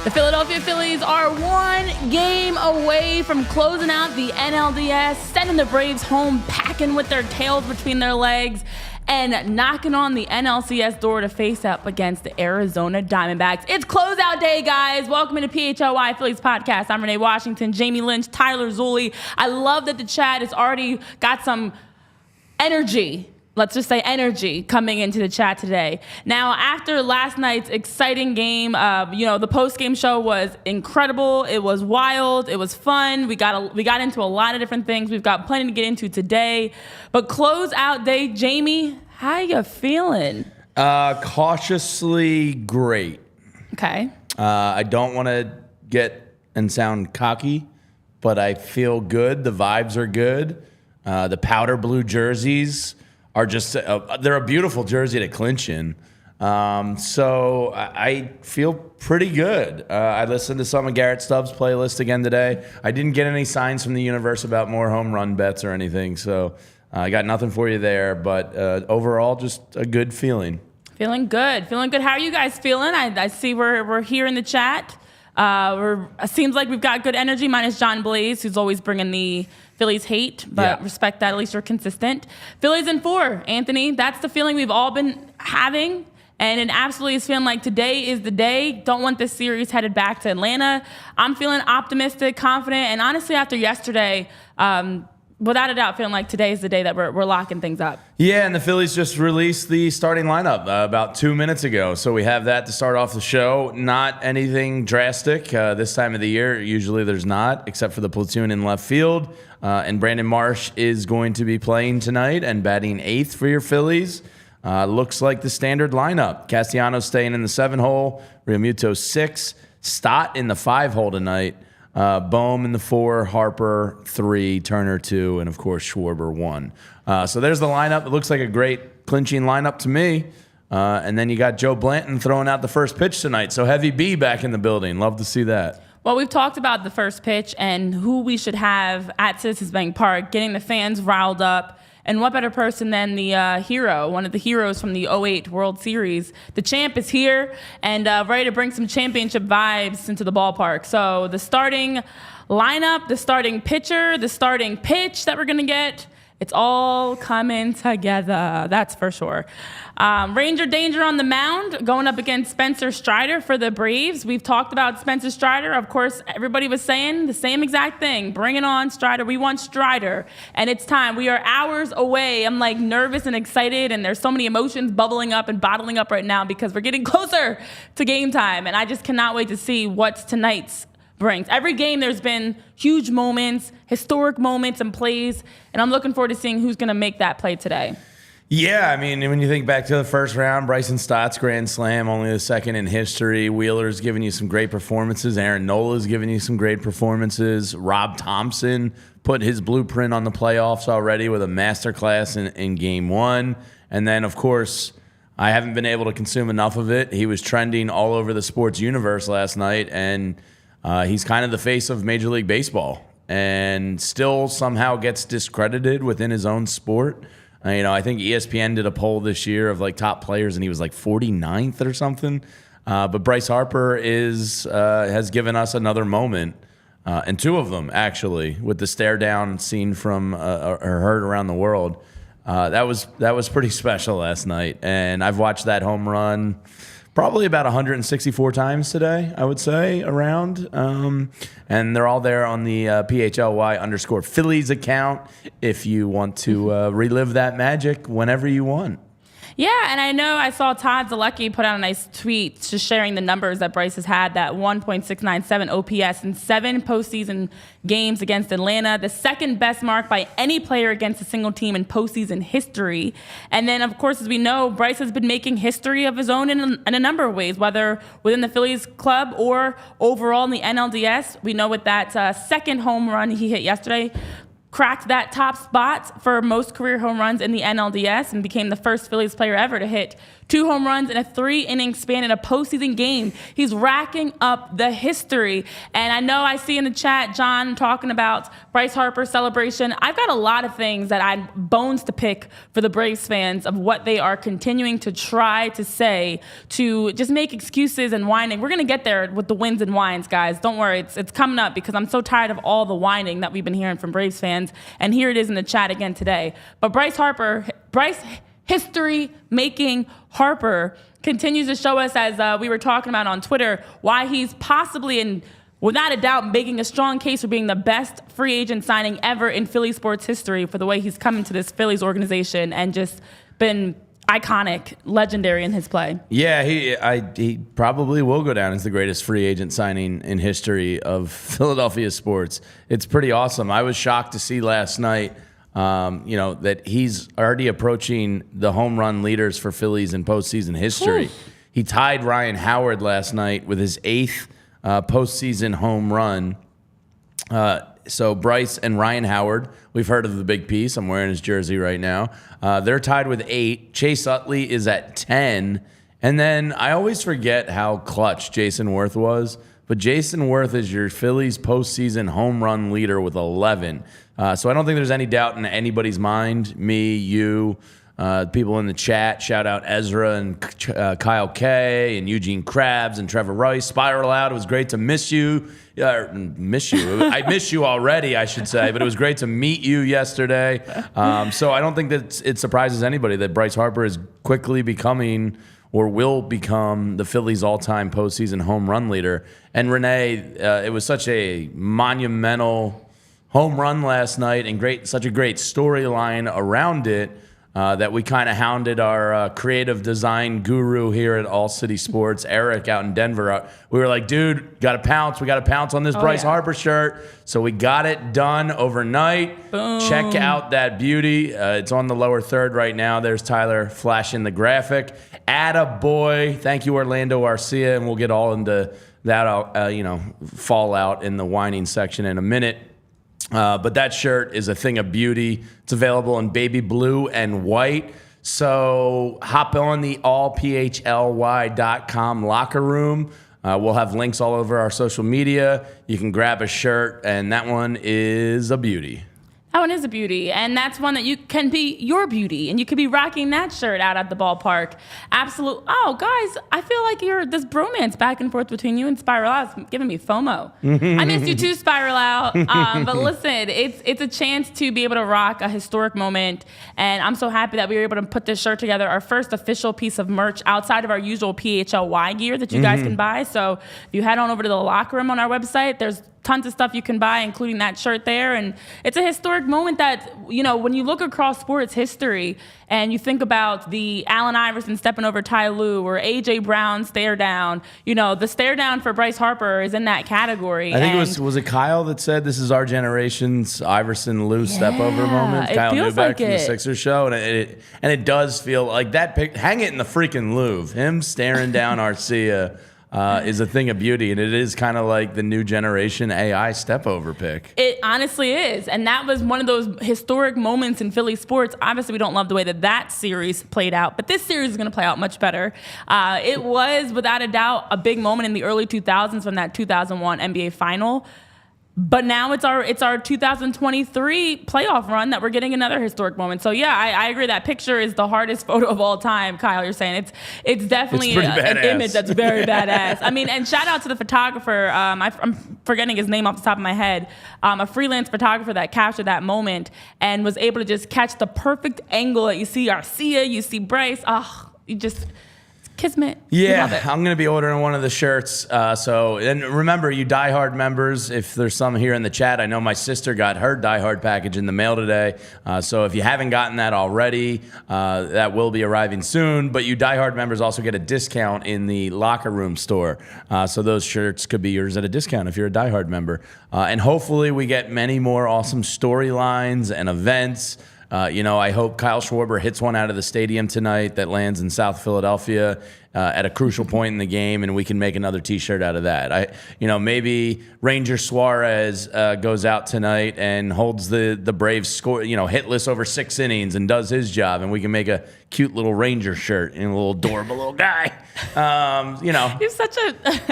The Philadelphia Phillies are one game away from closing out the NLDS, sending the Braves home packing with their tails between their legs, and knocking on the NLCS door to face up against the Arizona Diamondbacks. It's closeout day, guys. Welcome to PHLY Phillies podcast. I'm Renee Washington, Jamie Lynch, Tyler Zulli. I love that the chat has already got some energy. Let's just say energy coming into the chat today. Now, after last night's exciting game, the post-game show was incredible. It was wild. It was fun. We got into a lot of different things. We've got plenty to get into today. But closeout day, Jamie, how you feeling? Cautiously great. Okay. I don't want to get and sound cocky, but I feel good. The vibes are good. The powder blue jerseys are just, they're a beautiful jersey to clinch in. So I feel pretty good. I listened to some of Garrett Stubbs' playlist again today. I didn't get any signs from the universe about more home run bets or anything, so I got nothing for you there. But overall, just a good feeling. Feeling good. Feeling good. How are you guys feeling? I see we're here in the chat. It seems like we've got good energy, minus John Blaze, who's always bringing the Phillies hate, but respect that. At least you're consistent. Phillies in 4, Anthony. That's the feeling we've all been having, and it absolutely is feeling like today is the day. Don't want this series headed back to Atlanta. I'm feeling optimistic, confident, and honestly, after yesterday, without a doubt, feeling like today is the day that we're locking things up. Yeah, and the Phillies just released the starting lineup about 2 minutes ago. So we have that to start off the show. Not anything drastic this time of the year. Usually there's not, except for the platoon in left field. And Brandon Marsh is going to be playing tonight and batting 8th for your Phillies. Looks like the standard lineup. Castellanos staying in the 7-hole. Realmuto 6. Stott in the 5-hole tonight. Bohm in the 4, Harper 3, Turner 2, and of course Schwarber 1. So there's the lineup. It looks like a great clinching lineup to me. And then you got Joe Blanton throwing out the first pitch tonight. So Heavy B back in the building. Love to see that. Well, we've talked about the first pitch and who we should have at Citizens Bank Park, getting the fans riled up. And what better person than the hero, one of the heroes from the 2008 World Series. The champ is here and ready to bring some championship vibes into the ballpark. So the starting lineup, the starting pitcher, the starting pitch that we're going to get, it's all coming together. That's for sure. Ranger Danger on the mound, going up against Spencer Strider for the Braves. We've talked about Spencer Strider. Of course, everybody was saying the same exact thing. Bring it on, Strider. We want Strider. And it's time. We are hours away. I'm like nervous and excited, and there's so many emotions bubbling up and bottling up right now because we're getting closer to game time. And I just cannot wait to see what's tonight's brings. Every game there's been huge moments, historic moments and plays, and I'm looking forward to seeing who's going to make that play today. Yeah, I mean, when you think back to the first round, Bryson Stott's grand slam, only the second in history. Wheeler's giving you some great performances. Aaron Nola's giving you some great performances. Rob Thompson put his blueprint on the playoffs already with a masterclass in game 1. And then, of course, I haven't been able to consume enough of it. He was trending all over the sports universe last night, and he's kind of the face of Major League Baseball and still somehow gets discredited within his own sport. I think ESPN did a poll this year of like top players, and he was like 49th or something. But Bryce Harper has given us another moment, and 2 of them actually, with the stare down seen from or heard around the world. That was pretty special last night, and I've watched that home run probably about 164 times today, I would say, around. And they're all there on the PHLY_Phillies account if you want to relive that magic whenever you want. Yeah, and I know I saw Todd Zalecki put out a nice tweet just sharing the numbers that Bryce has had, that 1.697 OPS in 7 postseason games against Atlanta, the second best mark by any player against a single team in postseason history. And then, of course, as we know, Bryce has been making history of his own in a number of ways, whether within the Phillies club or overall in the NLDS. We know with that second home run he hit yesterday, cracked that top spot for most career home runs in the NLDS and became the first Phillies player ever to hit 2 home runs in a 3-inning span in a postseason game. He's racking up the history. And I know I see in the chat John talking about Bryce Harper's celebration. I've got a lot of things that I bones to pick for the Braves fans of what they are continuing to try to say to just make excuses and whining. We're going to get there with the wins and whines, guys. Don't worry. It's coming up because I'm so tired of all the whining that we've been hearing from Braves fans. And here it is in the chat again today. But Bryce history-making Harper continues to show us, as we were talking about on Twitter, why he's possibly, and without a doubt, making a strong case for being the best free agent signing ever in Philly sports history for the way he's come into this Phillies organization and just been iconic, legendary in his play. Yeah, he probably will go down as the greatest free agent signing in history of Philadelphia sports. It's pretty awesome. I was shocked to see last night that he's already approaching the home run leaders for Phillies in postseason history. He tied Ryan Howard last night with his 8th postseason home run. So Bryce and Ryan Howard, we've heard of the big piece. I'm wearing his jersey right now. They're tied with 8. Chase Utley is at 10. And then I always forget how clutch Jason Worth was. But Jason Worth is your Phillies postseason home run leader with 11. So I don't think there's any doubt in anybody's mind. Me, you, people in the chat. Shout out Ezra and Kyle K and Eugene Krabs and Trevor Rice. Spiral out. It was great to miss you. I miss you already, I should say. But it was great to meet you yesterday. So I don't think that it surprises anybody that Bryce Harper is quickly becoming or will become the Phillies' all-time postseason home run leader. And Renee, it was such a monumental home run last night and such a great storyline around it that we kind of hounded our creative design guru here at All City Sports, Eric, out in Denver. We were like, dude, got to pounce. We got to pounce on this Bryce Harper shirt. So we got it done overnight. Boom. Check out that beauty. It's on the lower third right now. There's Tyler flashing the graphic. Attaboy. Thank you, Orlando Arcia. And we'll get all into that, fallout in the whining section in a minute. But that shirt is a thing of beauty. It's available in baby blue and white. So hop on the allphly.com locker room. We'll have links all over our social media. You can grab a shirt, and that one is a beauty. That one is a beauty, and that's one that you can be your beauty, and you could be rocking that shirt out at the ballpark. Absolutely. Oh, guys, I feel like this bromance back and forth between you and Spiral Out is giving me FOMO. I missed you too, Spiral Out. But listen, it's a chance to be able to rock a historic moment, and I'm so happy that we were able to put this shirt together, our first official piece of merch outside of our usual PHLY gear that you guys can buy. So if you head on over to the locker room on our website, there's tons of stuff you can buy, including that shirt there. And it's a historic moment that, when you look across sports history and you think about the Allen Iverson stepping over Ty Lue or A.J. Brown stare down, the stare down for Bryce Harper is in that category. I think was it Kyle that said this is our generation's Iverson Lue step over moment? It Kyle feels Newbeck like from the it. Sixers show. And it does feel like that pic. Hang it in the freaking Louvre. Him staring down Arcia. Is a thing of beauty, and it is kind of like the new generation AI step-over pick. It honestly is, and that was one of those historic moments in Philly sports. Obviously, we don't love the way that series played out, but this series is going to play out much better. It was, without a doubt, a big moment in the early 2000s from that 2001 NBA Final. But now it's our 2023 playoff run that we're getting another historic moment. So yeah, I agree. That picture is the hardest photo of all time, Kyle. You're saying it's definitely an image that's very badass. I mean, and shout out to the photographer. I'm forgetting his name off the top of my head. A freelance photographer that captured that moment and was able to just catch the perfect angle that you see Arcia, you see Bryce. Kismet. We love Yeah, it. I'm going to be ordering one of the shirts. And remember, you diehard members, if there's some here in the chat, I know my sister got her diehard package in the mail today. So if you haven't gotten that already, that will be arriving soon. But you diehard members also get a discount in the locker room store. So those shirts could be yours at a discount if you're a diehard member. And hopefully we get many more awesome storylines and events. I hope Kyle Schwarber hits one out of the stadium tonight that lands in South Philadelphia at a crucial point in the game, and we can make another T-shirt out of that. Maybe Ranger Suarez goes out tonight and holds the Braves score, hitless over 6 innings and does his job, and we can make a cute little Ranger shirt and a little adorable little guy. You're such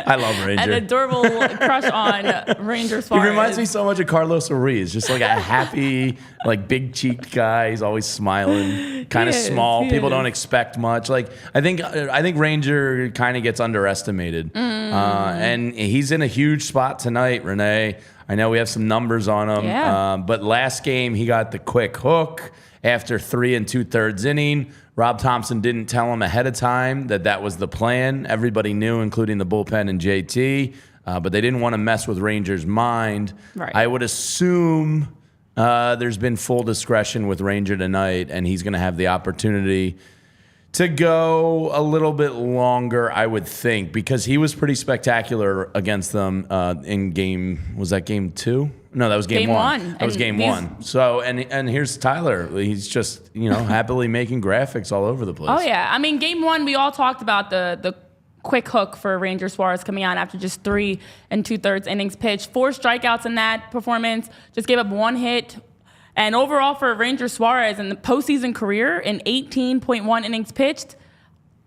I love Ranger. an adorable crush on Ranger Suarez. He reminds me so much of Carlos Ruiz, just like a happy, like big cheeked guy. He's always smiling, kind of small. People don't expect much. I think Ranger kind of gets underestimated, and he's in a huge spot tonight. Renee, I know we have some numbers on him, but last game he got the quick hook after 3 2/3 inning. Rob Thompson didn't tell him ahead of time that was the plan. Everybody knew, including the bullpen and JT, but they didn't want to mess with Ranger's mind. Right. I would assume there's been full discretion with Ranger tonight, and he's going to have the opportunity to go a little bit longer, I would think, because he was pretty spectacular against them in game. Was that game 2? No, that was game one. That was game 1. So, and here's Tyler. He's just happily making graphics all over the place. Oh yeah, I mean, game 1 we all talked about the quick hook for Ranger Suarez coming on after just 3 2/3 innings pitched. 4 strikeouts in that performance. Just gave up 1 hit. And overall for Ranger Suarez in the postseason career, in 18.1 innings pitched,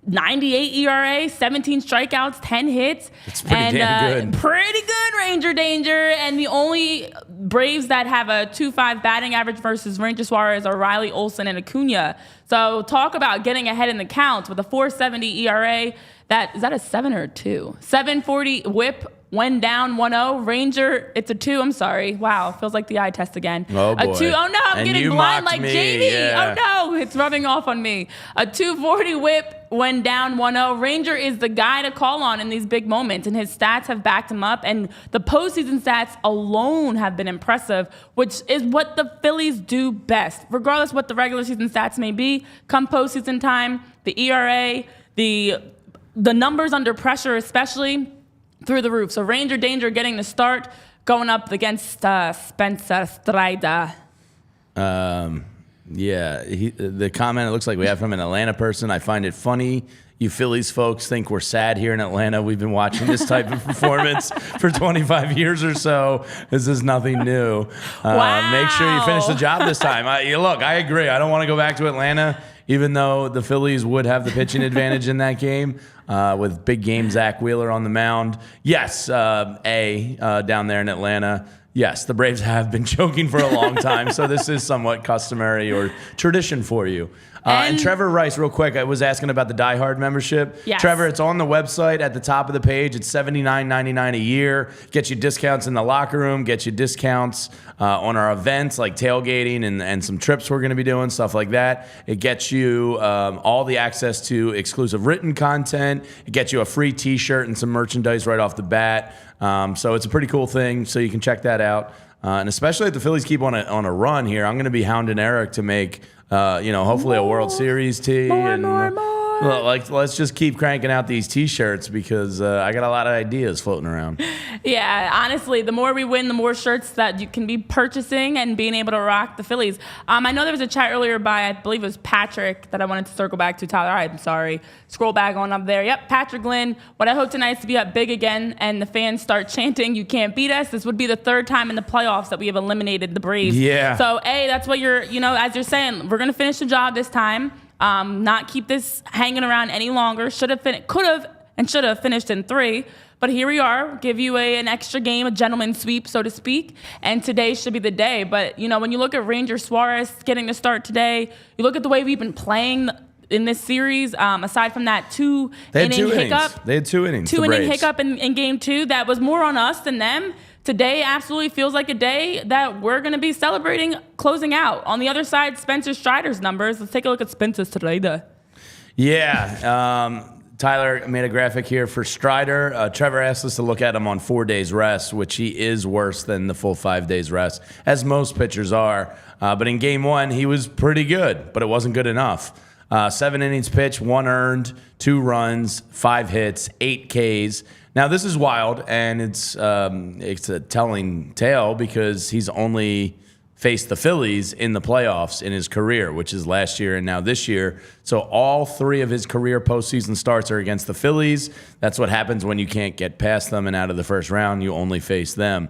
98 ERA, 17 strikeouts, 10 hits. It's pretty damn good. Pretty good, Ranger Danger. And the only Braves that have a 2.5 batting average versus Ranger Suarez are Riley, Olsen, and Acuna. So talk about getting ahead in the counts with a 4.70 ERA. Is that a 7 or a 2? 7.40 whip. When down 1-0, Ranger, it's a 2. I'm sorry. Wow, feels like the eye test again. Oh, boy. A 2. Oh, no, I'm getting blind like Jamie. Yeah. Oh, no, it's rubbing off on me. A 2.40 whip when down 1-0. Ranger is the guy to call on in these big moments, and his stats have backed him up. And the postseason stats alone have been impressive, which is what the Phillies do best. Regardless what the regular season stats may be, come postseason time, the ERA, the numbers under pressure especially, through the roof. So Ranger Danger getting the start, going up against Spencer Strider. The comment, it looks like we have from an Atlanta person. I find it funny you Phillies folks think we're sad here in Atlanta. We've been watching this type of performance for 25 years or so. This is nothing new. Wow. Make sure you finish the job this time. I agree. I don't want to go back to Atlanta, even though the Phillies would have the pitching advantage in that game with big game Zach Wheeler on the mound. Yes, down there in Atlanta. Yes, the Braves have been choking for a long time, so this is somewhat customary or tradition for you. And Trevor Rice, real quick, I was asking about the Die Hard membership. Yes. Trevor, it's on the website at the top of the page. It's $79.99 a year. Gets you discounts in the locker room, gets you discounts on our events like tailgating and some trips we're going to be doing, stuff like that. It gets you all the access to exclusive written content. It gets you a free T-shirt and some merchandise right off the bat. So it's a pretty cool thing, so you can check that out. And especially if the Phillies keep on a run here, I'm going to be hounding Eric to make, hopefully a World Series tee. More. Let's just keep cranking out these T-shirts because I got a lot of ideas floating around. Yeah, honestly, the more we win, the more shirts that you can be purchasing and being able to rock the Phillies. I know there was a chat earlier by, I believe it was Patrick, that I wanted to circle back to. Tyler, I'm sorry. Scroll back on up there. Yep, Patrick Lynn. What I hope tonight is to be up big again and the fans start chanting, "You can't beat us." This would be the 3rd time in the playoffs that we have eliminated the Braves. Yeah. So, that's what as you're saying, we're going to finish the job this time. Not keep this hanging around any longer. Could have and should have finished in 3. But here we are, give you an extra game, a gentleman's sweep, so to speak. And today should be the day. But, when you look at Ranger Suarez getting the start today, you look at the way we've been playing in this series, aside from that 2-inning hiccup. They had 2 innings. 2-inning hiccup in game 2. That was more on us than them. Today absolutely feels like a day that we're going to be celebrating closing out. On the other side, Spencer Strider's numbers. Let's take a look at Spencer Strider. Yeah. Tyler made a graphic here for Strider. Trevor asked us to look at him on 4 days rest, which he is worse than the full 5 days rest, as most pitchers are. But in game one, he was pretty good, but it wasn't good enough. 7 innings pitched, 1 earned, 2 runs, 5 hits, 8 Ks. Now, this is wild, and it's a telling tale because he's only faced the Phillies in the playoffs in his career, which is last year and now this year. So all 3 of his career postseason starts are against the Phillies. That's what happens when you can't get past them and out of the first round. You only face them.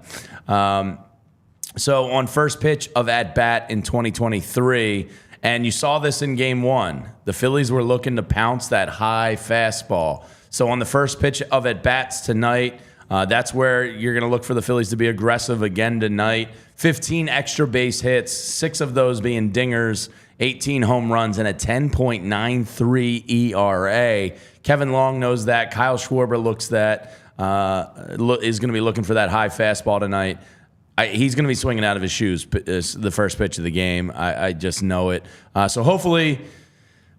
So on first pitch of at-bat in 2023, and you saw this in game one, the Phillies were looking to pounce that high fastball. So on the first pitch of at-bats tonight, that's where you're going to look for the Phillies to be aggressive again tonight. 15 extra base hits, 6 of those being dingers, 18 home runs, and a 10.93 ERA. Kevin Long knows that. Kyle Schwarber is going to be looking for that high fastball tonight. He's going to be swinging out of his shoes the first pitch of the game. I just know it. So hopefully,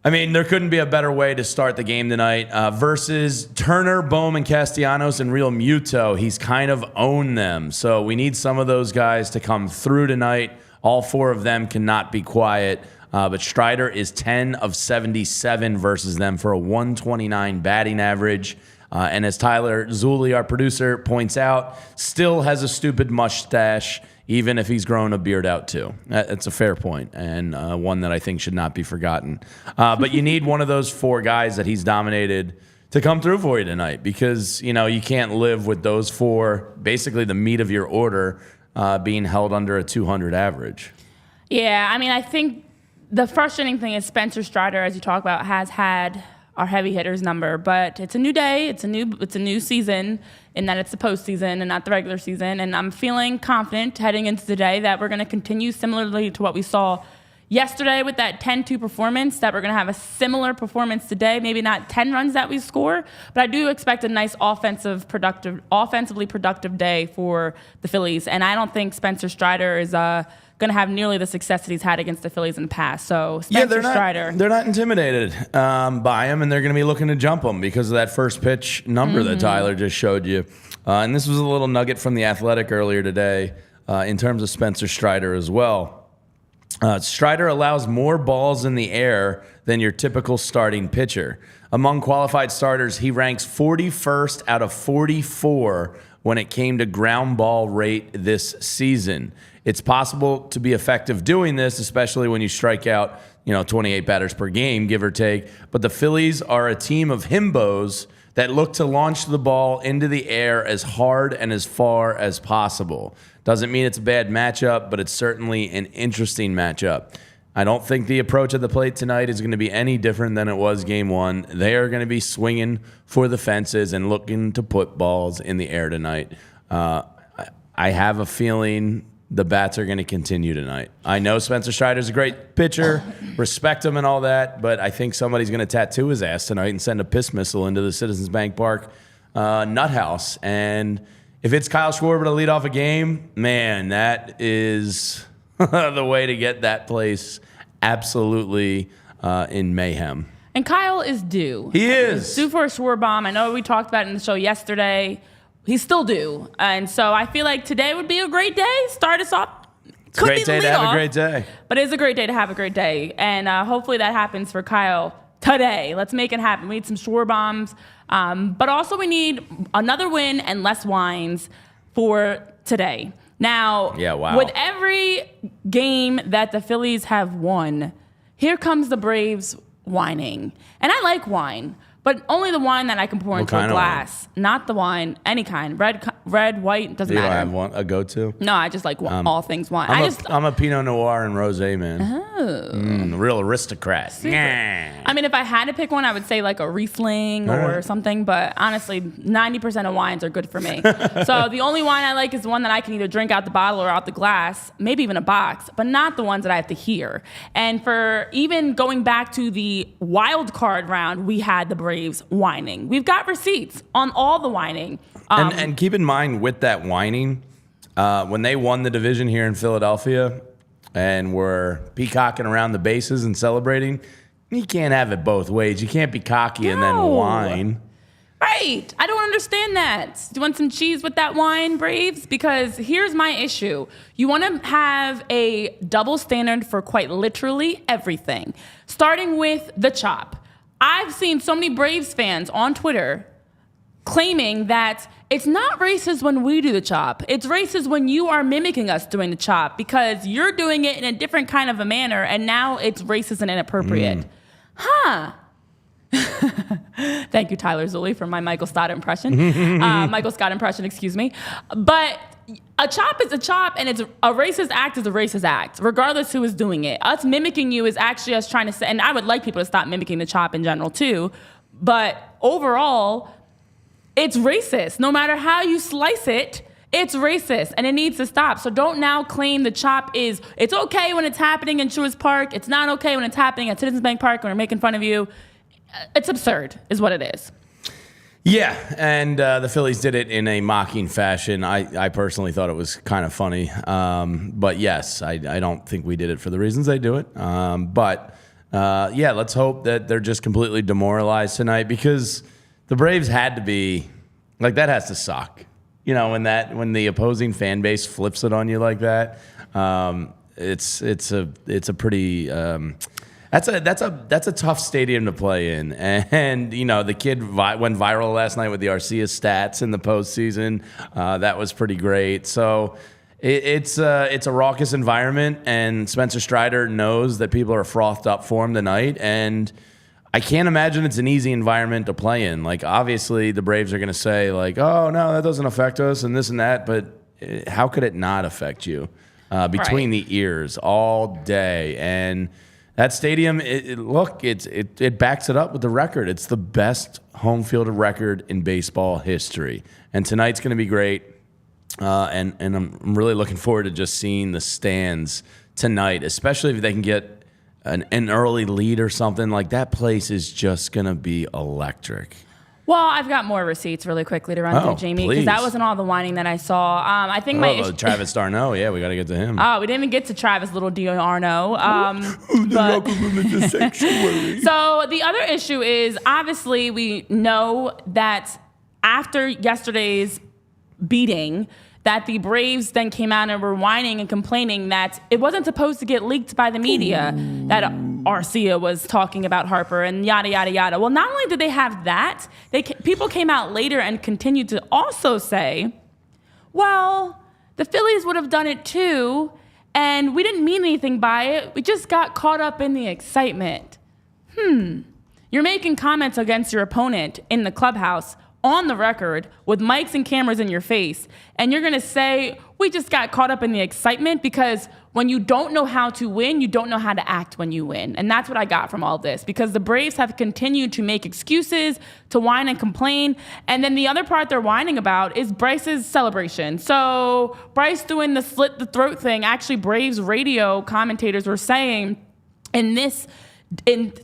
I mean, there couldn't be a better way to start the game tonight. Versus Turner, Bowman, Castellanos, and Real Muto. He's kind of owned them. So we need some of those guys to come through tonight. All 4 of them cannot be quiet. But Strider is 10 of 77 versus them for a 129 batting average. And as Tyler Zulli, our producer, points out, still has a stupid mustache, even if he's grown a beard out too. That's a fair point, and one that I think should not be forgotten. But you need one of those 4 guys that he's dominated to come through for you tonight, because you can't live with those 4, basically the meat of your order, being held under a 200 average. Yeah, I mean, I think the frustrating thing is Spencer Strider, as you talk about, has had our heavy hitters number, but it's a new day, it's a new season, in that it's the postseason and not the regular season, and I'm feeling confident heading into the day that we're going to continue similarly to what we saw yesterday with that 10-2 performance, that we're going to have a similar performance today, maybe not 10 runs that we score, but I do expect a nice offensively productive day for the Phillies, and I don't think Spencer Strider is going to have nearly the success that he's had against the Phillies in the past. So Spencer Strider. They're not intimidated by him, and they're going to be looking to jump him because of that first pitch number that Tyler just showed you. And this was a little nugget from The Athletic earlier today in terms of Spencer Strider as well. Strider allows more balls in the air than your typical starting pitcher. Among qualified starters, he ranks 41st out of 44 when it came to ground ball rate this season. It's possible to be effective doing this, especially when you strike out, 28 batters per game, give or take. But the Phillies are a team of himbos that look to launch the ball into the air as hard and as far as possible. Doesn't mean it's a bad matchup, but it's certainly an interesting matchup. I don't think the approach at the plate tonight is going to be any different than it was game one. They are going to be swinging for the fences and looking to put balls in the air tonight. I have a feeling the bats are going to continue tonight. I know Spencer Strider's a great pitcher, respect him and all that, but I think somebody's going to tattoo his ass tonight and send a piss missile into the Citizens Bank Park nut house. And if it's Kyle Schwarber to lead off a game, man, that is the way to get that place absolutely in mayhem. And Kyle is due. He is. Due for a Schwarber bomb. I know we talked about it in the show yesterday. He's still due. And so I feel like today would be a great day. Start us off. It's a great day to have a great day. But it is a great day to have a great day. And hopefully that happens for Kyle today. Let's make it happen. We need some Schwarber bombs. But also we need another win and less whines for today. Now, with every game that the Phillies have won, here comes the Braves whining. And I like wine. But only the wine that I can pour into a glass, not the wine, any kind. Red, white, doesn't matter. You don't have a go-to? No, I just like all things wine. I'm a Pinot Noir and Rosé man. Oh. Real aristocrat. I mean, if I had to pick one, I would say like a Riesling or something. But honestly, 90% of wines are good for me. So the only wine I like is the one that I can either drink out the bottle or out the glass, maybe even a box, but not the ones that I have to hear. And for even going back to the wild card round, we had the Braves whining. We've got receipts on all the whining. And keep in mind with that whining, when they won the division here in Philadelphia and were peacocking around the bases and celebrating, You can't have it both ways. You can't be cocky and then whine. Right. I don't understand that. Do you want some cheese with that wine, Braves? Because here's my issue. You want to have a double standard for quite literally everything, starting with the chop. I've seen so many Braves fans on Twitter claiming that it's not racist when we do the chop. It's racist when you are mimicking us doing the chop because you're doing it in a different kind of a manner, and now it's racist and inappropriate. Huh. Thank you, Tyler Zulli, for my Michael Scott impression. Michael Scott impression, excuse me. But a chop is a chop, and it's a racist act is a racist act, regardless who is doing it. Us mimicking you is actually us trying to say, and I would like people to stop mimicking the chop in general too, but overall, it's racist. No matter how you slice it, it's racist, and it needs to stop. So don't now claim the chop is, it's okay when it's happening in Truist Park. It's not okay when it's happening at Citizens Bank Park when we're making fun of you. It's absurd, is what it is. Yeah, and the Phillies did it in a mocking fashion. I personally thought it was kind of funny. But yes, I don't think we did it for the reasons they do it. Yeah, let's hope that they're just completely demoralized tonight because the Braves had to be, like, that has to suck. You know, when the opposing fan base flips it on you like that, it's a pretty that's a tough stadium to play in. And you know, the kid went viral last night with the Arcia stats in the postseason. That was pretty great. So it's a raucous environment, and Spencer Strider knows that people are frothed up for him tonight, and I can't imagine it's an easy environment to play in. Like, obviously, the Braves are going to say, like, oh, no, that doesn't affect us and this and that. But how could it not affect you between the ears all day? And that stadium, it backs it up with the record. It's the best home field record in baseball history. And tonight's going to be great. And I'm really looking forward to just seeing the stands tonight, especially if they can get an early lead or something. Like, that place is just going to be electric. Well, I've got more receipts really quickly to run through, Jamie, because that wasn't all the whining that I saw. I think my issue... Travis d'Arnaud, yeah, we got to get to him. Oh, we didn't even get to Travis Little d'Arnaud. So the other issue is, obviously, we know that after yesterday's beating, that the Braves then came out and were whining and complaining that it wasn't supposed to get leaked by the media, that Arcia was talking about Harper and yada, yada, yada. Well, not only did they have that, people came out later and continued to also say, well, the Phillies would have done it too, and we didn't mean anything by it. We just got caught up in the excitement. You're making comments against your opponent in the clubhouse on the record with mics and cameras in your face, and you're going to say, we just got caught up in the excitement, because when you don't know how to win, you don't know how to act when you win. And that's what I got from all this, because the Braves have continued to make excuses, to whine and complain. And then the other part they're whining about is Bryce's celebration. So Bryce doing the slit the throat thing, actually Braves radio commentators were saying, in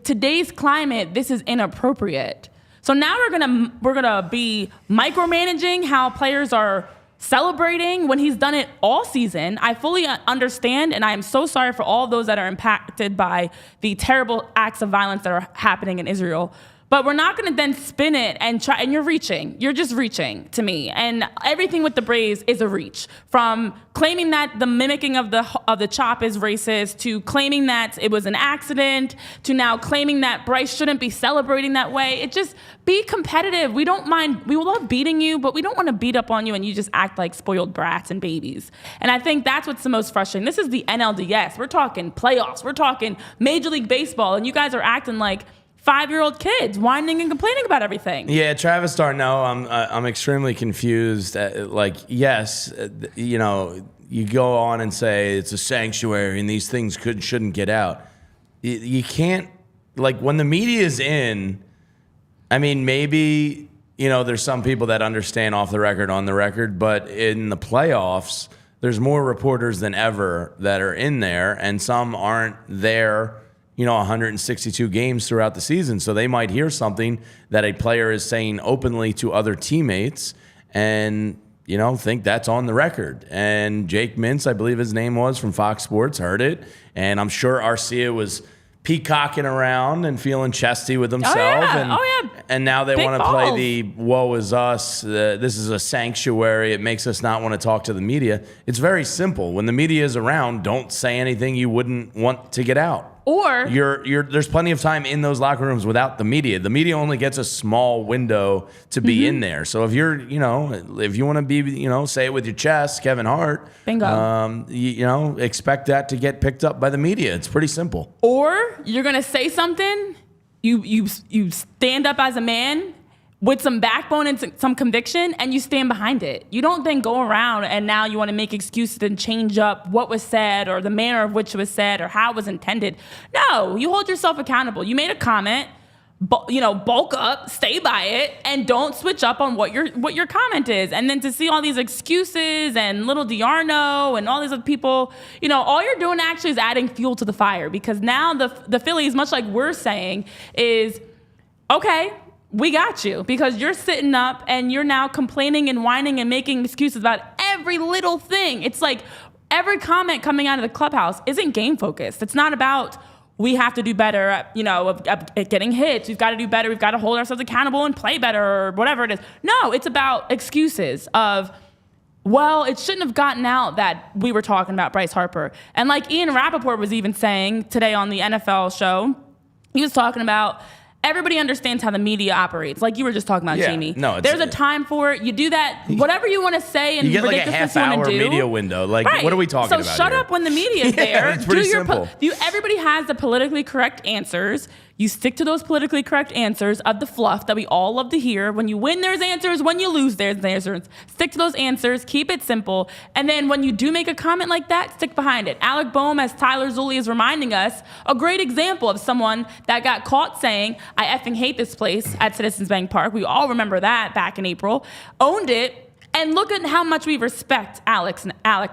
today's climate, this is inappropriate. So now we're gonna be micromanaging how players are celebrating when he's done it all season. I fully understand, and I am so sorry for all those that are impacted by the terrible acts of violence that are happening in Israel. But we're not going to then spin it and try. And you're reaching. You're just reaching to me. And everything with the Braves is a reach. From claiming that the mimicking of the chop is racist, to claiming that it was an accident, to now claiming that Bryce shouldn't be celebrating that way. It just, be competitive. We don't mind. We love beating you, but we don't want to beat up on you and you just act like spoiled brats and babies. And I think that's what's the most frustrating. This is the NLDS. We're talking playoffs. We're talking Major League Baseball, and you guys are acting like 5-year-old kids, whining and complaining about everything. Yeah, Travis d'Arnaud, I'm extremely confused. Yes, you know, you go on and say it's a sanctuary and these things shouldn't get out. You can't, like, when the media is in, I mean, maybe, you know, there's some people that understand off the record, on the record, but in the playoffs, there's more reporters than ever that are in there, and some aren't there, you know, 162 games throughout the season. So they might hear something that a player is saying openly to other teammates and, you know, think that's on the record. And Jake Mintz, I believe his name was, from Fox Sports, heard it. And I'm sure Arcia was peacocking around and feeling chesty with themselves. And now they want to play the woe is us. This is a sanctuary. It makes us not want to talk to the media. It's very simple. When the media is around, don't say anything you wouldn't want to get out. Or there's plenty of time in those locker rooms without the media. The media only gets a small window to be in there. So if you're, if you want to be, say it with your chest, Kevin Hart, bingo. Expect that to get picked up by the media. It's pretty simple. Or you're gonna say something, you stand up as a man with some backbone and some conviction, and you stand behind it. You don't then go around and now you want to make excuses and change up what was said or the manner of which it was said or how it was intended. No, you hold yourself accountable. You made a comment, bulk up, stay by it, and don't switch up on what your comment is. And then to see all these excuses and little Diarno and all these other people, all you're doing actually is adding fuel to the fire, because now the Phillies, much like we're saying, is, okay, we got you, because you're sitting up and you're now complaining and whining and making excuses about every little thing. It's like every comment coming out of the clubhouse isn't game focused. It's not about we have to do better at getting hits. We've got to do better. We've got to hold ourselves accountable and play better or whatever it is. No, it's about excuses of, well, it shouldn't have gotten out that we were talking about Bryce Harper. And like Ian Rappaport was even saying today on the NFL show, he was talking about everybody understands how the media operates. Like you were just talking about, Jamie. No, there's a time for it. You do that, whatever you want to say, and you get like a half-hour media window. Like, what are we talking about? So shut up when the media is there. It's pretty simple. Everybody has the politically correct answers. You stick to those politically correct answers of the fluff that we all love to hear. When you win, there's answers. When you lose, there's answers. Stick to those answers. Keep it simple. And then when you do make a comment like that, stick behind it. Alec Boehm, as Tyler Zulli is reminding us, a great example of someone that got caught saying, I effing hate this place at Citizens Bank Park. We all remember that back in April. Owned it. And look at how much we respect Alec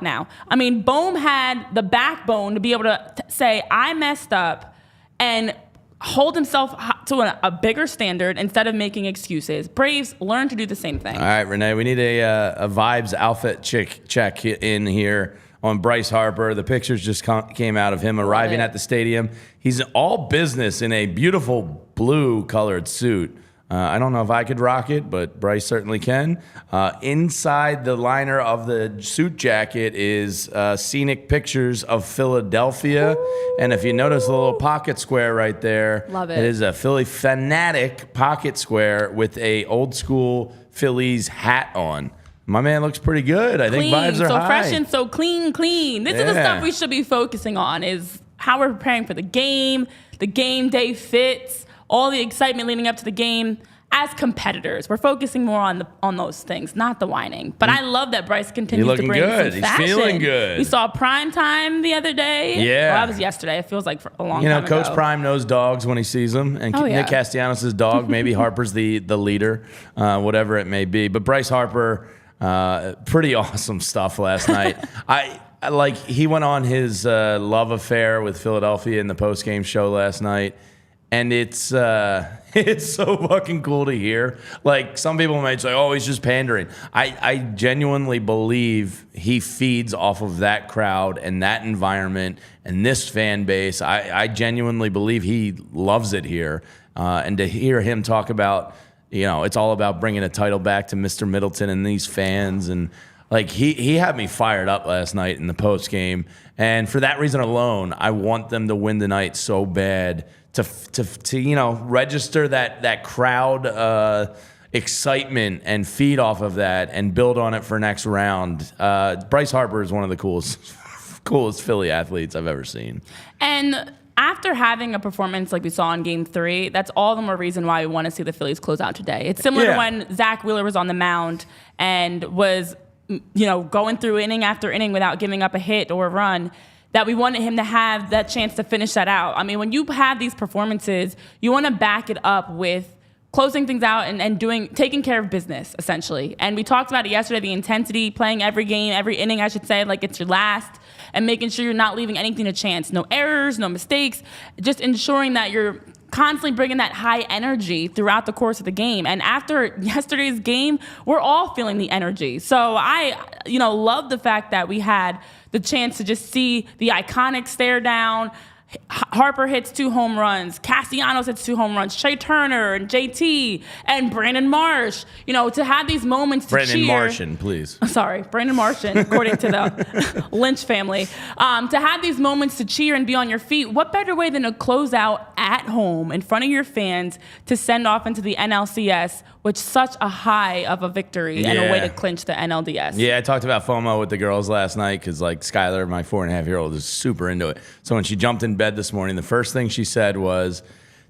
now. I mean, Boehm had the backbone to be able to say, I messed up, and hold himself to a bigger standard instead of making excuses. Braves, learn to do the same thing. All right, Renee, we need a vibes outfit check in here on Bryce Harper. The pictures just came out of him arriving at the stadium. He's all business in a beautiful blue-colored suit. I don't know if I could rock it, but Bryce certainly can. Inside the liner of the suit jacket is scenic pictures of Philadelphia. Ooh. And if you notice the little pocket square right there, love it. It is a Philly fanatic pocket square with a old school Phillies hat on. My man looks pretty good. I think vibes are high. So fresh and so clean. This is the stuff we should be focusing on, is how we're preparing for the game day fits, all the excitement leading up to the game. As competitors, we're focusing more on those things, not the whining. But I love that Bryce continues to bring some fashion. He's feeling good. We saw Prime Time the other day. Yeah. Well, that was yesterday. It feels like for a long time Coach ago. Prime knows dogs when he sees them. And Nick Castellanos' dog. Maybe Harper's the leader, whatever it may be. But Bryce Harper, pretty awesome stuff last night. He went on his love affair with Philadelphia in the post-game show last night. And it's so fucking cool to hear. Like, some people might say, oh, he's just pandering. I genuinely believe he feeds off of that crowd and that environment and this fan base. I genuinely believe he loves it here. And to hear him talk about, it's all about bringing a title back to Mr. Middleton and these fans. And, like, he had me fired up last night in the post game. And for that reason alone, I want them to win tonight so bad. To register that crowd excitement and feed off of that and build on it for next round. Bryce Harper is one of the coolest Philly athletes I've ever seen. And after having a performance like we saw in Game 3, that's all the more reason why we want to see the Phillies close out today. It's similar to when Zach Wheeler was on the mound and was going through inning after inning without giving up a hit or a run, that we wanted him to have that chance to finish that out. I mean, when you have these performances, you want to back it up with closing things out and taking care of business, essentially. And we talked about it yesterday, the intensity, playing every game, every inning, I should say, like it's your last, and making sure you're not leaving anything to chance. No errors, no mistakes, just ensuring that you're constantly bringing that high energy throughout the course of the game. And after yesterday's game, we're all feeling the energy. So I, love the fact that we had the chance to just see the iconic stare down, Harper hits 2 home runs. Castellanos hits 2 home runs. Trey Turner and JT and Brandon Marsh. To have these moments to Brandon cheer. Martian, please. Sorry, Brandon Martian, according to the Lynch family. To have these moments to cheer and be on your feet, what better way than to close out at home in front of your fans to send off into the NLCS, which is such a high of a victory and a way to clinch the NLDS. Yeah, I talked about FOMO with the girls last night because, Skylar, my 4.5-year-old, is super into it. So when she jumped in bed this morning, the first thing she said was,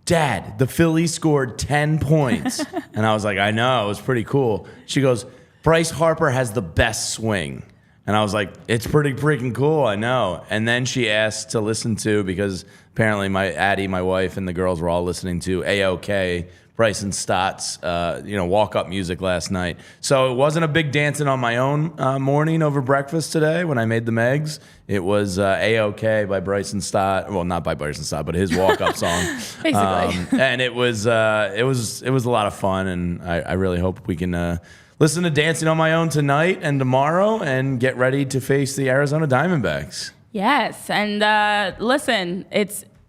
"Dad, the Phillies scored 10 points." And I was like, I know, it was pretty cool. She goes, "Bryce Harper has the best swing." And I was like, it's pretty freaking cool, I know. And then she asked to listen to, because apparently my wife, and the girls were all listening to AOK, Bryson Stott's, walk-up music last night. So it wasn't a big dancing on my own morning over breakfast today when I made the eggs. It was AOK by Bryson Stott. Well, not by Bryson Stott, but his walk-up song. Basically. And it was a lot of fun, and I really hope we can listen to Dancing on My Own tonight and tomorrow and get ready to face the Arizona Diamondbacks. Yes, and listen,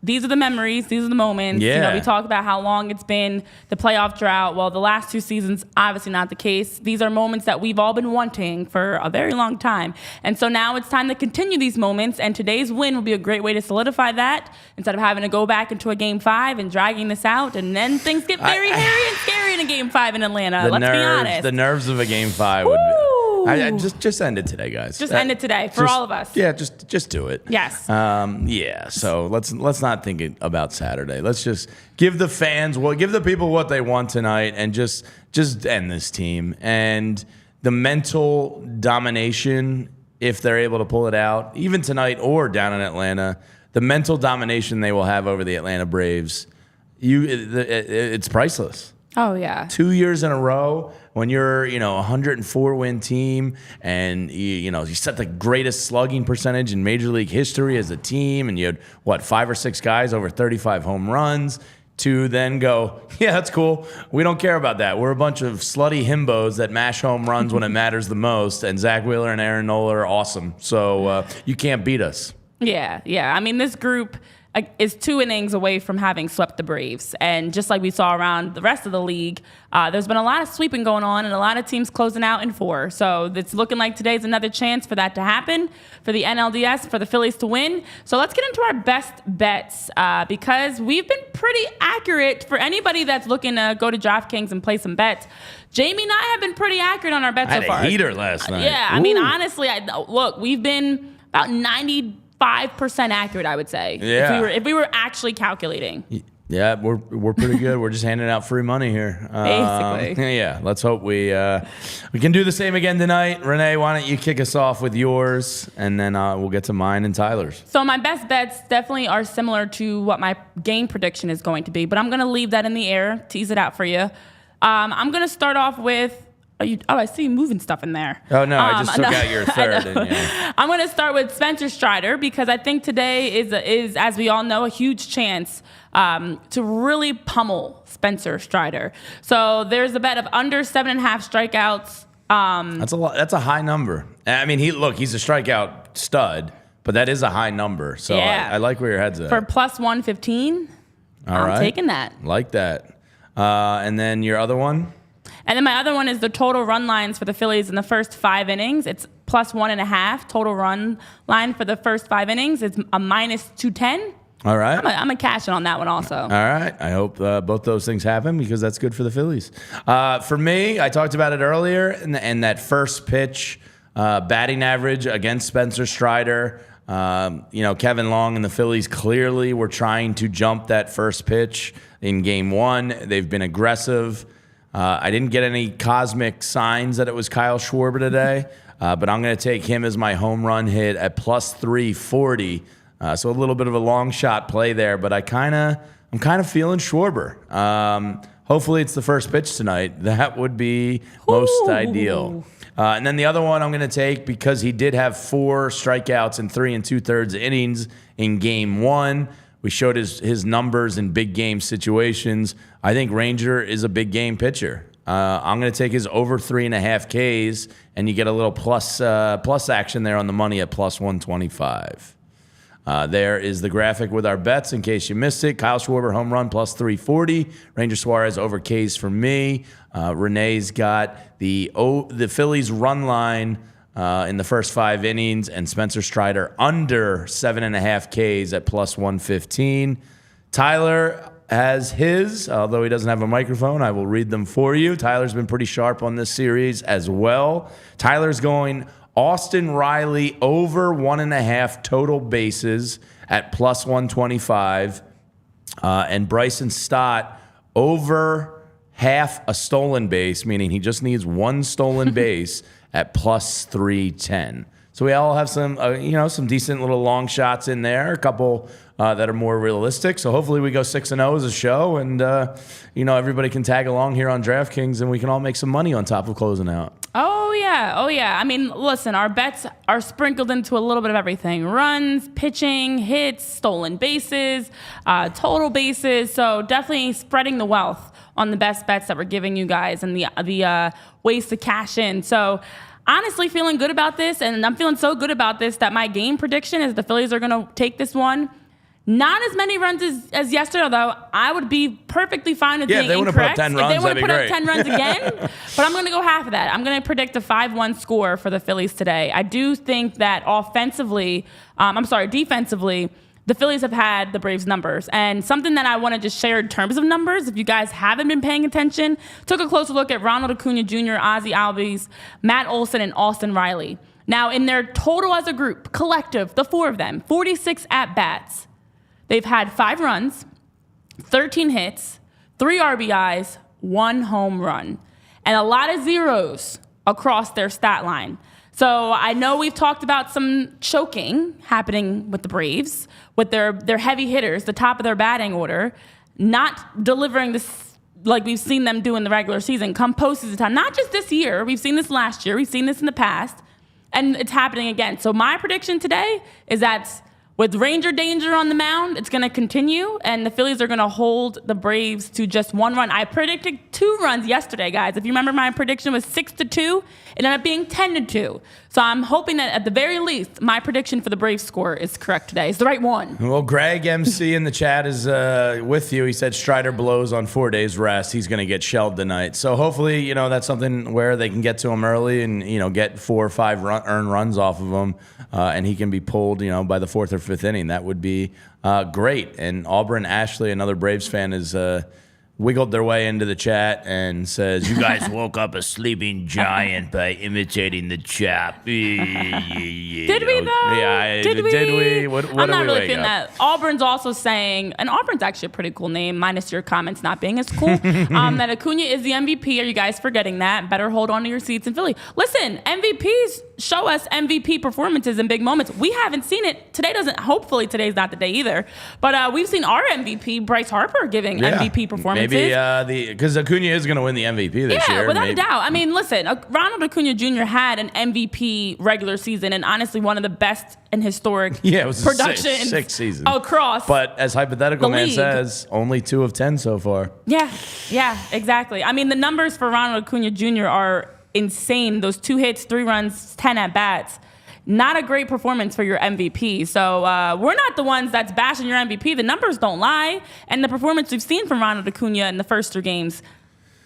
these are the memories, these are the moments. Yeah. We talk about how long it's been, the playoff drought. Well, the last 2 seasons, obviously not the case. These are moments that we've all been wanting for a very long time. And so now it's time to continue these moments, and today's win will be a great way to solidify that instead of having to go back into a Game 5 and dragging this out, and then things get very hairy and scary in a Game 5 in Atlanta. Let's be honest. The nerves of a Game 5 would be... just end it today, guys. Just end it today for all of us. Yeah, just do it. Yes. So let's not think about Saturday. Let's just give the fans, give the people what they want tonight, and just end this team. And the mental domination, if they're able to pull it out, even tonight or down in Atlanta, the mental domination they will have over the Atlanta Braves, it's priceless. Oh, yeah. 2 years in a row when you're, a 104-win team, and you set the greatest slugging percentage in Major League history as a team, and you had 5 or 6 guys over 35 home runs, to then go, yeah, that's cool. We don't care about that. We're a bunch of slutty himbos that mash home runs when it matters the most, and Zach Wheeler and Aaron Nola are awesome. So you can't beat us. Yeah. I mean, this group is 2 innings away from having swept the Braves. And just like we saw around the rest of the league, there's been a lot of sweeping going on and a lot of teams closing out in 4. So it's looking like today's another chance for that to happen, for the NLDS, for the Phillies to win. So let's get into our best bets because we've been pretty accurate. For anybody that's looking to go to DraftKings and play some bets, Jamie and I have been pretty accurate on our bets so far. I had a heater last night. Yeah, I mean, honestly, look, we've been about 95% accurate, I would say. Yeah. If we were actually calculating. Yeah, we're pretty good. We're just handing out free money here. Basically. Yeah, let's hope we can do the same again tonight. Renee, why don't you kick us off with yours, and then we'll get to mine and Tyler's. So my best bets definitely are similar to what my game prediction is going to be, but I'm going to leave that in the air, tease it out for you. I'm going to start off with... I see you moving stuff in there. Oh, no, I just took out your third. I'm going to start with Spencer Strider because I think today is, as we all know, a huge chance to really pummel Spencer Strider. So there's a bet of under 7.5 strikeouts. That's a lot. That's a high number. I mean, he's a strikeout stud, but that is a high number. So yeah. I like where your head's at. For plus 115, I'm taking that. Like that. And then your other one? And then my other one is the total run lines for the Phillies in the first 5 innings. It's plus 1.5 total run line for the first 5 innings. It's a minus 210. All right. I'm going to cash in on that one also. All right. I hope both those things happen because that's good for the Phillies. For me, I talked about it earlier, and that first pitch batting average against Spencer Strider. Kevin Long and the Phillies clearly were trying to jump that first pitch in Game 1. They've been aggressive. I didn't get any cosmic signs that it was Kyle Schwarber today, but I'm going to take him as my home run hit at plus 340. So a little bit of a long shot play there, but I'm kind of feeling Schwarber. Hopefully it's the first pitch tonight. That would be most ideal. And then the other one I'm going to take, because he did have 4 strikeouts in 3 2/3 innings in Game 1. We showed his numbers in big game situations. I think Ranger is a big game pitcher. I'm going to take his over 3.5 Ks, and you get a little plus action there on the money at plus 125. There is the graphic with our bets in case you missed it. Kyle Schwarber home run plus 340. Ranger Suarez over K's for me. Renee's got the Phillies run line in the first 5 innings, and Spencer Strider under 7.5 Ks at plus 115. Tyler has his, although he doesn't have a microphone. I will read them for you. Tyler's been pretty sharp on this series as well. Tyler's going Austin Riley over 1.5 total bases at plus 125. And Bryson Stott over half a stolen base, meaning he just needs 1 stolen base at plus 310. So we all have some, some decent little long shots in there, a couple that are more realistic. So hopefully we go 6-0 as a show, and everybody can tag along here on DraftKings, and we can all make some money on top of closing out. Oh yeah. I mean, listen, our bets are sprinkled into a little bit of everything: runs, pitching, hits, stolen bases, total bases. So definitely spreading the wealth on the best bets that we're giving you guys, and the ways to cash in. So honestly, feeling good about this, and I'm feeling so good about this that my game prediction is the Phillies are going to take this one. Not as many runs as yesterday, though. I would be perfectly fine with being incorrect. If they want to put up 10 runs, if they want to put up 10 runs again, but I'm going to go half of that. I'm going to predict a 5-1 score for the Phillies today. I do think that defensively, the Phillies have had the Braves' numbers. And something that I want to just share in terms of numbers, if you guys haven't been paying attention, took a closer look at Ronald Acuna Jr., Ozzie Albies, Matt Olson, and Austin Riley. Now, in their total as a group, collective, the 4 of them, 46 at-bats. They've had 5 runs, 13 hits, 3 RBIs, 1 home run, and a lot of zeros across their stat line. So I know we've talked about some choking happening with the Braves, with their heavy hitters, the top of their batting order, not delivering this like we've seen them do in the regular season come postseason time. Not just this year. We've seen this last year. We've seen this in the past. And it's happening again. So my prediction today is that with Ranger danger on the mound, it's going to continue, and the Phillies are going to hold the Braves to just 1 run. I predicted 2 runs yesterday, guys. If you remember, my prediction was 6-2. It ended up being 10-2. So I'm hoping that at the very least, my prediction for the Braves score is correct today. It's the right one. Well, Greg MC in the chat is with you. He said Strider blows on 4 days rest. He's going to get shelled tonight. So hopefully, that's something where they can get to him early and, get 4 or 5 earned runs off of him, and he can be pulled, by the 4th or 5th inning. That would be great. And Auburn Ashley, another Braves fan, is wiggled their way into the chat and says, "You guys woke up a sleeping giant by imitating the chap." Did we though? Yeah, did we? What I'm not really feeling up? that. Auburn's also saying, and Auburn's actually a pretty cool name, minus your comments not being as cool. That Acuna is the MVP. Are you guys forgetting that? Better hold on to your seats in Philly. Listen, MVPs show us MVP performances in big moments. We haven't seen it. Hopefully today's not the day either. But we've seen our MVP, Bryce Harper, giving MVP performances. Maybe because Acuna is going to win the MVP this year. Yeah, without a doubt. I mean, listen, Ronald Acuna Jr. had an MVP regular season, and honestly, one of the best in historic productions 6 seasons across. But as Hypothetical Man league says, only 2 of 10 so far. Yeah, exactly. I mean, the numbers for Ronald Acuna Jr. are insane. Those 2 hits, 3 runs, 10 at-bats. Not a great performance for your MVP. So we're not the ones that's bashing your MVP. The numbers don't lie. And the performance we've seen from Ronald Acuna in the first 3 games,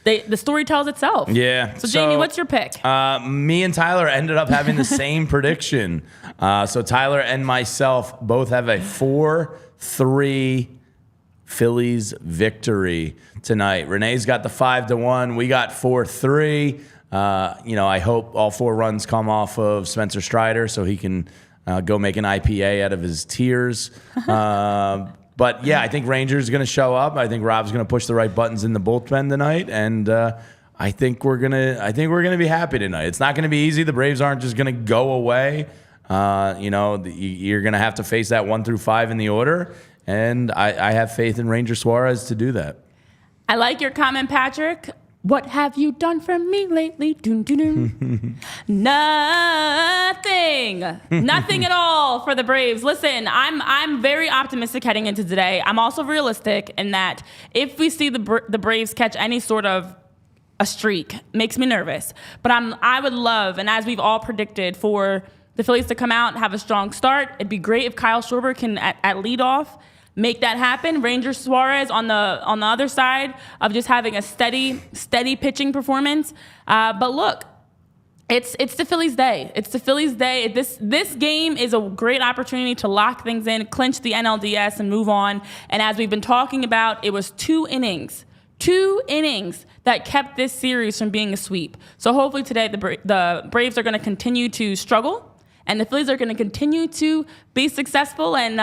the story tells itself. Yeah. So, Jamie, what's your pick? Me and Tyler ended up having the same prediction. So Tyler and myself both have a 4-3 Phillies victory tonight. Renee's got the 5-1. We got 4-3. I hope all 4 runs come off of Spencer Strider so he can go make an IPA out of his tears. But yeah, I think Ranger's going to show up. I think Rob's going to push the right buttons in the bullpen tonight, and I think we're gonna be happy tonight. It's not going to be easy. The Braves aren't just going to go away. You're going to have to face that 1 through 5 in the order, and I have faith in Ranger Suarez to do that. I like your comment, Patrick. What have you done for me lately? Dun, dun, dun. Nothing at all for the Braves. Listen, I'm very optimistic heading into today. I'm also realistic in that if we see the Braves catch any sort of a streak, makes me nervous. But I would love, and as we've all predicted, for the Phillies to come out, have a strong start. It'd be great if Kyle Schwarber can, at leadoff, make that happen. Ranger Suarez on the other side of just having a steady pitching performance. But look, it's the Phillies' day. It's the Phillies' day. This game is a great opportunity to lock things in, clinch the NLDS, and move on. And as we've been talking about, it was 2 innings that kept this series from being a sweep. So hopefully today the Braves are going to continue to struggle, and the Phillies are going to continue to be successful and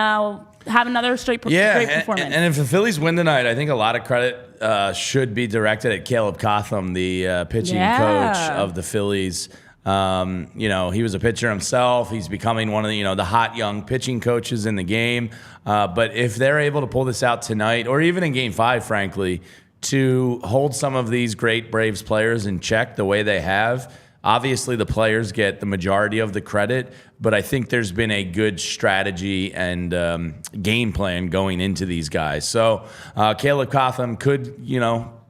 have another great performance. And if the Phillies win tonight, I think a lot of credit should be directed at Caleb Cotham, the pitching coach of the Phillies. He was a pitcher himself. He's becoming one of the hot young pitching coaches in the game. But if they're able to pull this out tonight, or even in Game 5, frankly, to hold some of these great Braves players in check the way they have, obviously the players get the majority of the credit, but I think there's been a good strategy and game plan going into these guys. So Caleb Cotham could,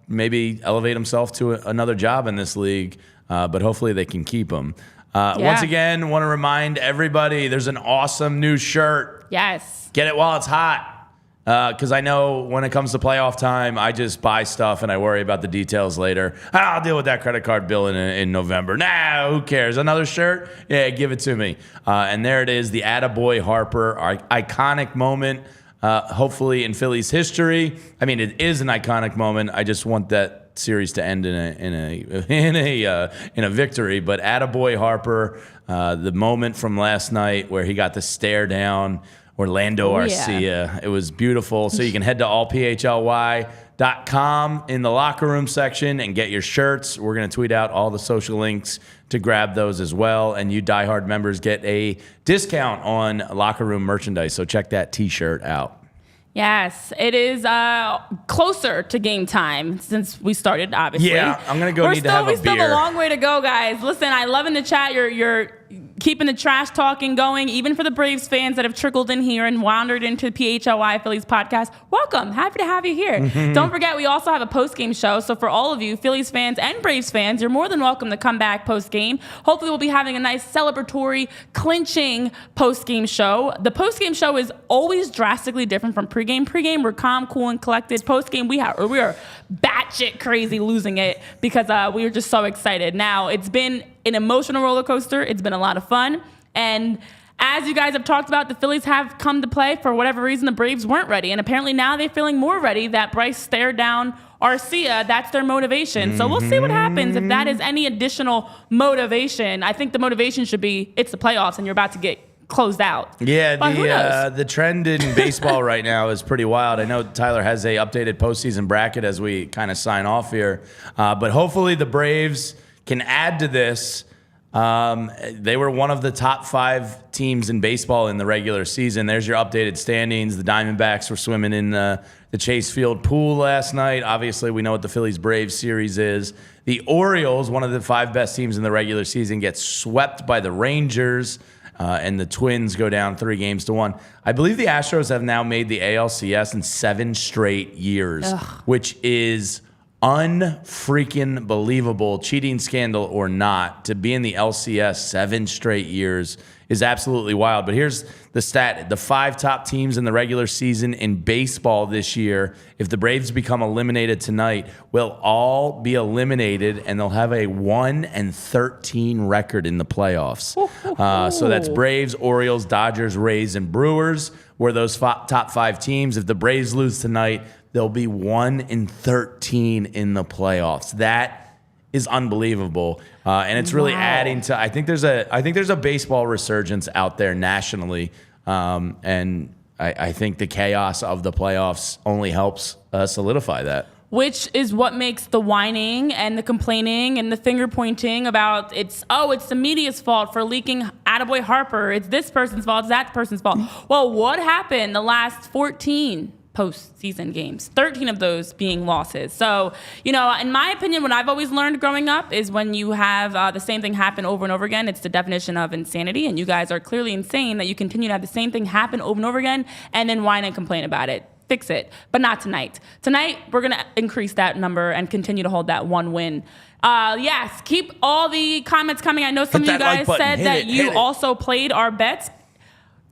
maybe elevate himself to another job in this league, but hopefully they can keep him. Once again, want to remind everybody, there's an awesome new shirt. Yes. Get it while it's hot. Because I know when it comes to playoff time, I just buy stuff and I worry about the details later. I'll deal with that credit card bill in November. Nah, who cares? Another shirt? Yeah, give it to me. And there it is, the Attaboy Harper, our iconic moment, hopefully in Phillies history. I mean, it is an iconic moment. I just want that series to end in a victory. But Attaboy Harper, the moment from last night where he got the stare down Orlando Arcia. Yeah. It was beautiful. So you can head to allphly.com in the locker room section and get your shirts. We're going to tweet out all the social links to grab those as well. And you diehard members get a discount on locker room merchandise. So check that T-shirt out. Yes, it is closer to game time since we started, obviously. Yeah, I'm going to have a beer. We still have a long way to go, guys. Listen, I love in the chat you're keeping the trash talking going, even for the Braves fans that have trickled in here and wandered into PHLY Phillies podcast. Welcome. Happy to have you here. Mm-hmm. Don't forget, we also have a post-game show. So for all of you Phillies fans and Braves fans, you're more than welcome to come back post-game. Hopefully we'll be having a nice celebratory, clinching post-game show. The post-game show is always drastically different from pregame. Pregame, we're calm, cool, and collected. Post-game, we are batshit crazy losing it because we were just so excited. Now, it's been an emotional roller coaster. It's been a lot of fun. And as you guys have talked about, the Phillies have come to play. For whatever reason, the Braves weren't ready. And apparently now they're feeling more ready that Bryce stared down Arcia. That's their motivation. Mm-hmm. So we'll see what happens if that is any additional motivation. I think the motivation should be it's the playoffs and you're about to get closed out. Yeah, the trend in baseball right now is pretty wild. I know Tyler has a updated postseason bracket as we kind of sign off here. But hopefully the Braves can add to this. They were one of the top 5 teams in baseball in the regular season. There's your updated standings. The Diamondbacks were swimming in the Chase Field pool last night. Obviously, we know what the Phillies-Braves series is. The Orioles, one of the 5 best teams in the regular season, gets swept by the Rangers. And the Twins go down 3-1. I believe the Astros have now made the ALCS in 7 straight years, which is unfreaking believable, cheating scandal or not, to be in the LCS 7 straight years is absolutely wild. But here's the stat. The 5 top teams in the regular season in baseball this year, if the Braves become eliminated tonight, will all be eliminated, and they'll have a 1-13 record in the playoffs. So that's Braves, Orioles, Dodgers, Rays, and Brewers were those top 5 teams. If the Braves lose tonight, they'll be 1-13 in the playoffs. That is unbelievable, and it's really adding to. I think there's a baseball resurgence out there nationally, and I think the chaos of the playoffs only helps solidify that. Which is what makes the whining and the complaining and the finger pointing about it's the media's fault for leaking Attaboy Harper. It's this person's fault. It's that person's fault. Well, what happened the last 14 postseason games, 13 of those being losses? So, in my opinion, what I've always learned growing up is when you have the same thing happen over and over again, it's the definition of insanity. And you guys are clearly insane that you continue to have the same thing happen over and over again and then whine and complain about it. Fix it, but not tonight. Tonight, we're going to increase that number and continue to hold that 1 win Yes, keep all the comments coming. I know some of you that like guys button. said Hit that it, you hit it. also played our bets.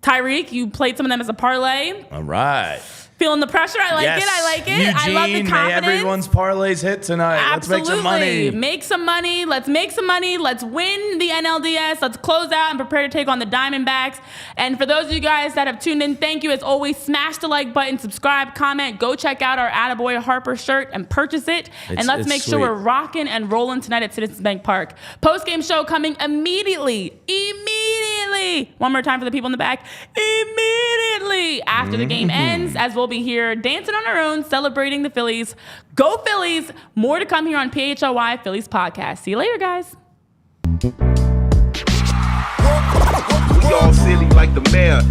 Tyreek, you played some of them as a parlay. All right. Feeling the pressure? I like Yes. it. I like it. Eugene, I love the confidence. may everyone's parlays hit tonight. Absolutely. Let's make some money. Make some money. Let's make some money. Let's win the NLDS. Let's close out and prepare to take on the Diamondbacks. And for those of you guys that have tuned in, thank you. As always, smash the like button, subscribe, comment. Go check out our Attaboy Harper shirt and purchase it. And let's make sure we're rocking and rolling tonight at Citizens Bank Park. Post-game show coming immediately. One more time for the people in the back. Immediately after the game ends, as we'll be here dancing on our own, celebrating the Phillies. Go Phillies! More to come here on PHLY Phillies Podcast. See you later, guys. We all silly like the mayor.